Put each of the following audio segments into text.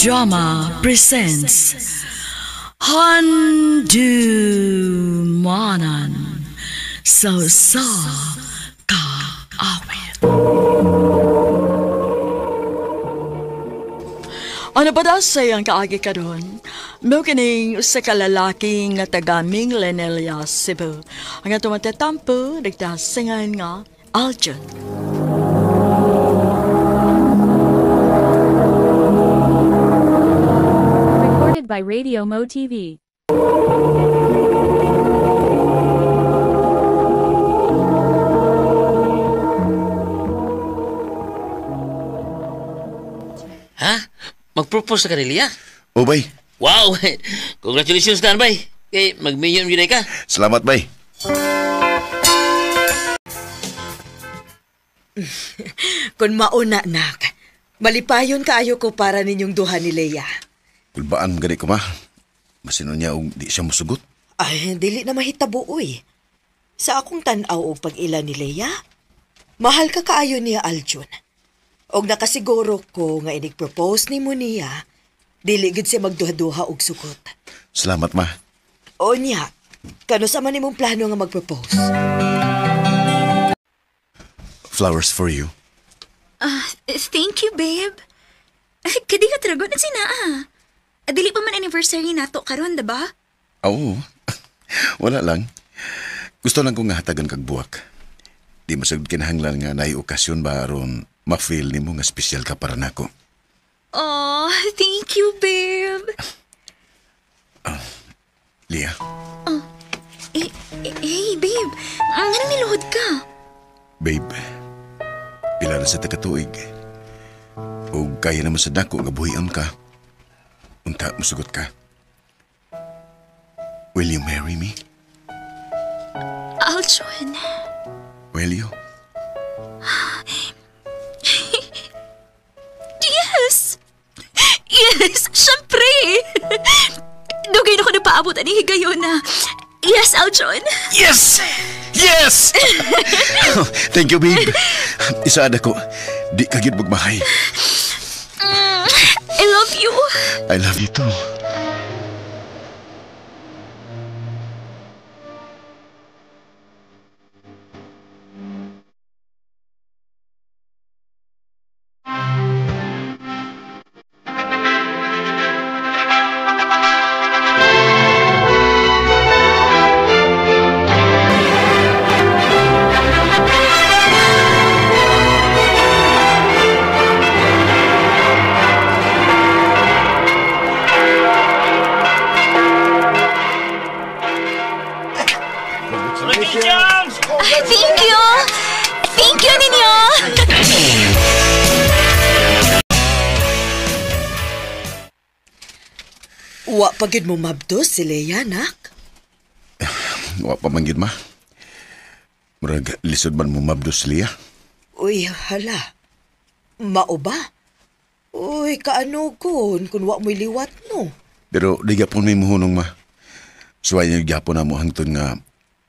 Drama presents Handumanan sa Kaawit. Ano ba daw sayang kaagi ka doon? Mo kining sa kalalaking nga taga Minglenelia, Cebu. Ang atong matatampo, nagdasingan nga, Aljun. Recorded by Radio Mo TV. Ha? Mag-propose na ka ni Lia? O, bay. Wow! Congratulations na, bay. Kay mag-million yun ka. Salamat, bay. Kung mauna, nak, malipayon kaayo ko para ninyong duha ni Leia. Kulbaan gani ko, ma. Masino niya og di siya musugot. Ay, dili na mahitabo, uy. Sa akong tanaw o pag-ila ni Leia, mahal ka kaayo niya, Aljun. Og nakasiguro ko nga inig-propose ni mo niya, dili gid siya magduha-duha og sugot. Salamat, ma. O niya, kano sa man imong plano nga mag-propose? Flowers for you. Thank you, babe. Kadi ka trago na sina, Dili pa man anniversary nato karon, diba? Oo. Wala lang. Gusto lang kong nga hatagan kag buwak. Di masagod kinahanglan nga naay okasyon ba aron ma-feel nimo nga special ka para nako. Oh, thank you, babe. Lia. Hey, babe. Nga nang niluhod ka? Babe, pila na sa takatuig. O kaya naman sa dako nga buhian ka. Unta musugot ka. Will you marry me? Aljun. Will you? Yes! Yes, syempre! Dugay na ko napaabot ang higayon na. Yes, Aljun. Yes! Yes! Thank you, babe. Isaada ko. Di kagid magmahay. I love you. I love you too. Thank you! Thank you ninyo! Wa pagid mo mabdos si Leia, nak. Wa pa man gyud, ma. Murag lisod man mo mabdos, Lia. Uy, hala. Mao ba? Uy, kaano kun wa mo'y liwat, no? Pero di gapon may muhunong, ma. Suway niyo gyapon na mo hangtod nga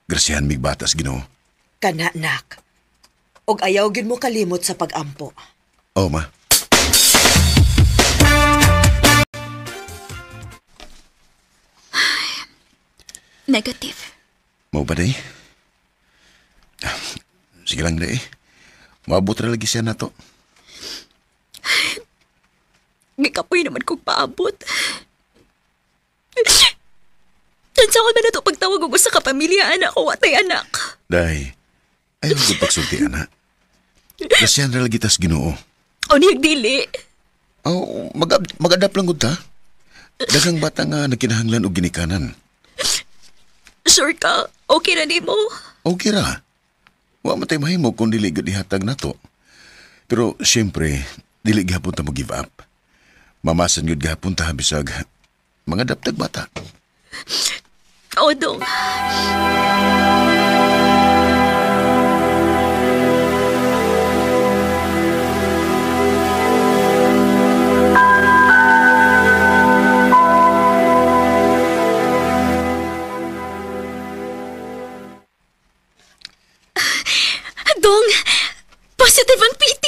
grasyahan mig batas, Ginoo. Kana, nak. Og ayaw gid mo kalimot sa pag-ampo. Oh, ma. Negative. Mau ba, day? Sige lang, day. Maabot ra lagi siya na to. Gikapoy naman kong paabot. Tansa ko na na ito pagtawag ko sa kapamilya, anak ko, watay anak. Day, ayaw ko pagsulti, anak. Grasyahan ra lagi tas Ginoo. O niyag dili. Oh, mag-adapt lang gud ta. Daghang bata nga nagkinahanglan og ginikanan. Sure ka? Okay na di mo? Okay ra. Wa man tay mahimo kung dili gud ihatag nato. Pero siyempre, dili gihapon ta mo give up. Mamasan gud gihapon ta bisag mga daptag bata. Oo, dong. Dong, positive ang PT.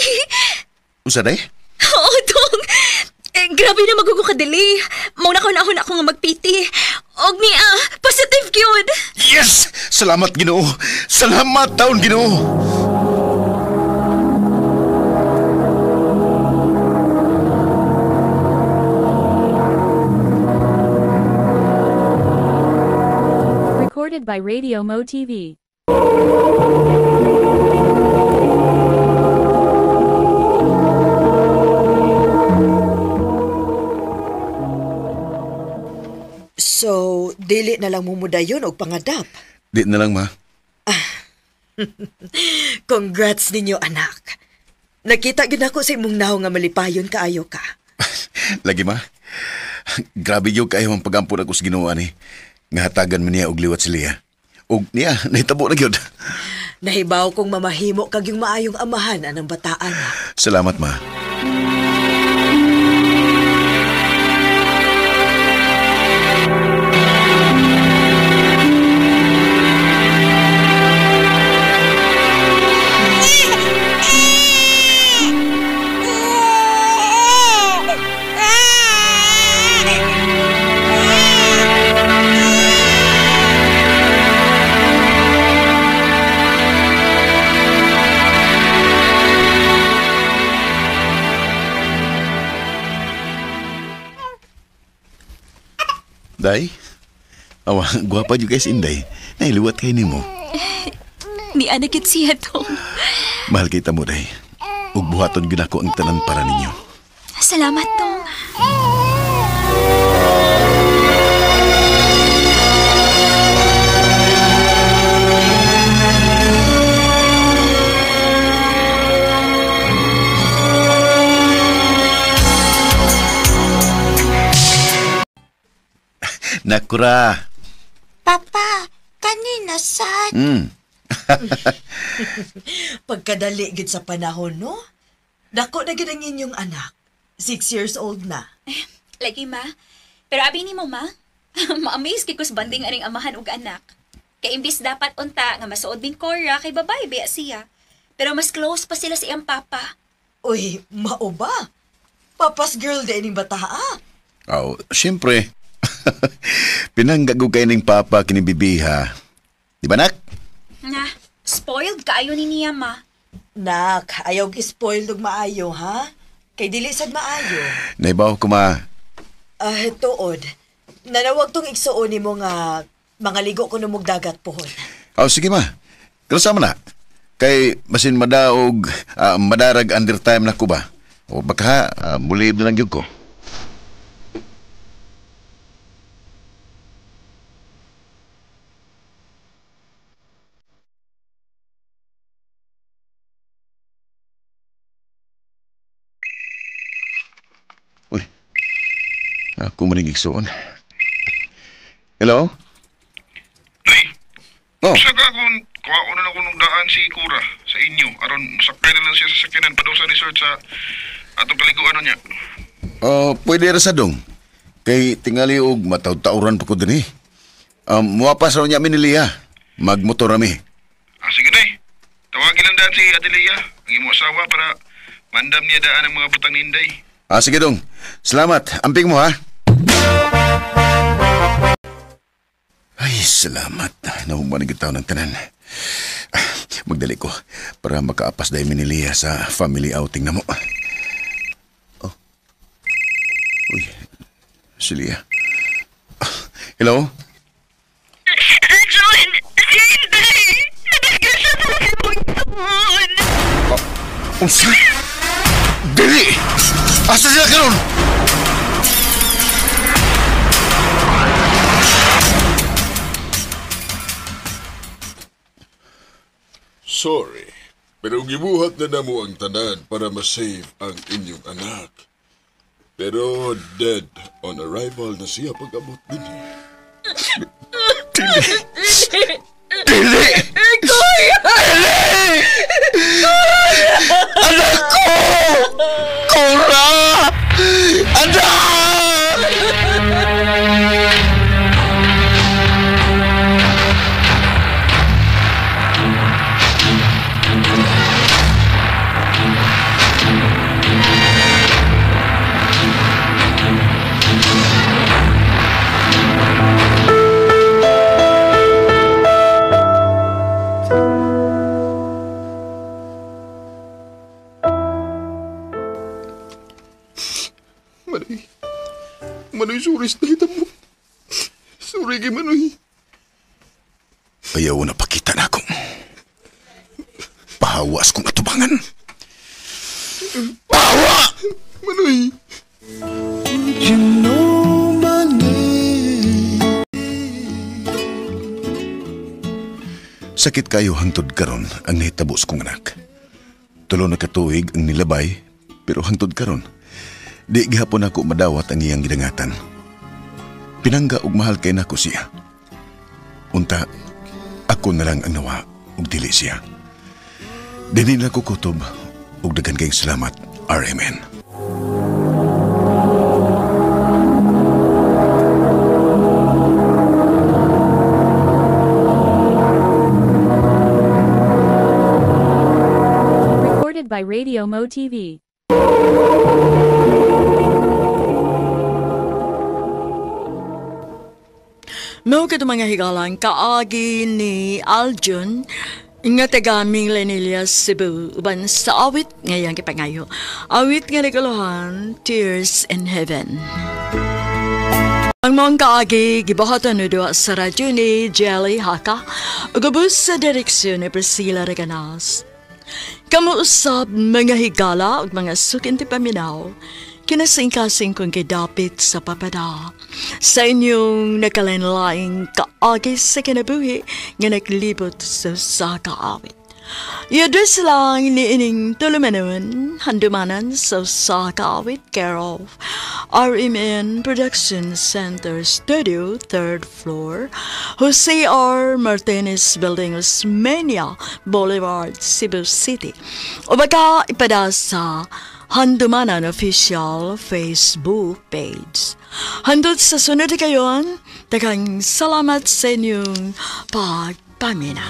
Usa day? Oo, Dong. Grabe na magugukadali. Mauna ko na ako nga magpiti. Og niya, positive gyud. Yes! Salamat, Ginoo! Salamat, taon, Ginoo! Recorded by Radio Mo TV. So, dili na lang mumudayon og pangadap. Di na lang, ma. Congrats ninyo, anak. Nakita gyud ako sa imong naho nga malipayon kaayo ka. Lagi, ma. Grabe yung kayo ang pag-ampun ako sa Ginoo ni. Nga hatagan mo niya og liwat si Leah. Og niya, nahitabo na gyud. Nahibaw kong mamahimo kag yung maayong amahan anang bataan. Salamat, ma. Day? Awa, gwapa juga guys, Inday. Nailiwat kayo ni mo. Ni anakit siya to. Mahal kita mo, Day. Ug buhaton gyud ako ang tanan para ninyo. Salamat tong. Nakura. Papa, kanina sad. Pagkadali gid sa panahon, no? Dako na gid ang inyong anak. 6 years old na. Lagi ma. Pero abi ni mo ma. Ma-amaze kay kus banding aning amahan ug anak. Kay imbis dapat unta nga masuod bing Cora kay babae biya siya. Pero mas close pa sila sa iyang papa. Uy, mao ba? Papa's girl din ning bataa. Oh, siyempre. Pinanggagog kayo ng papa kinibibiha. Di ba, nak? Na, spoiled kaayo ni niya ma. Nak, ayaw gi-spoiled og maayo, ha? Kay dili sad maayo. Naibaw ko, ma. Tuod. Nanawag tong igsuon nimo nga mga ligo ko numog dagat pohon. Oh, sige, ma. Kasama na. Kay basin madaog, madarag under time na ko ba? O baka muli na lang yun ko. Uy, ako manig igsuon. Hello? Day, Oh, sa gagawin, kuha na ako nung daan si Kura sa inyo. Aron, sakay na lang siya sa sakinan pa daw sa resort sa atong kaliguan niya. pwede ra sa dong. Kay tingali og mataw-tauran pa ko din eh. Muwapas raw niya miniliya. Magmotor rami. Sige day, tawagin lang daan si Adelia, ang imo asawa para mandam niya daan ang mga butang ni Inday. Sige dong. Salamat. Amping mo ha. Ay, salamat. Nahumanig itaw ng tanan. Magdali ko para makaapas dahil miniliya sa family outing na mo. Oh. Uy, si Leah. Hello? John, si Inday. Nagkasa mo si Bugtun. Unsa? Dili! Asa sila karon? Sorry, pero gibuhat na namo ang tanan para ma-save ang inyong anak. Pero dead on arrival na siya pag-abot din. Dili! Kuya! Dili! Anak ko! Kura! Anak! Manoy. Manoy, sorry sa nakita mo. Sorry kay Manoy. Ayaw na pakita na ako. Pahawas kong atubangan. Pahawa! Manoy. Sakit kayo hangtod karon ang nahitabo sa kong anak. Tulo na katuig ang nilabay, pero hangtod karon, di gihapon ako madawat ang iyang gidangatan. Pinangga og mahal kay nako siya. Unta, ako na lang ang nawa og dili siya. Dili na ko kutob og daghan kayong salamat, RMN. Recorded by Radio Mo TV. Mao kadto mga higalan kaagi ni Aljun nga taga Millennials Cebu uban sa awit ngayang kipangayo. Awit nga nagalohan, Tears in Heaven. Ang mga kaagi gibahatan nudo sa radyo ni Jelly Haka ugabos sa direksyon ni Priscilla Reganas. Kamuusap mga higala ug mga sukinti paminaw kinasing-kasing kong kidapit sa papada sa inyong nakalanlaing kaagi sa kinabuhi nga naglibot sa kaawit. I-address lang ni ining tulumanon handumanan sa kaawit care of RMN Production Center Studio, 3rd floor, Jose R. Martinez Building, Osmeña Boulevard, Cebu City. O baka ipada sa Handumanan Official Facebook page. Handot sa sunod kayon, daghang salamat sa inyong pagpamina.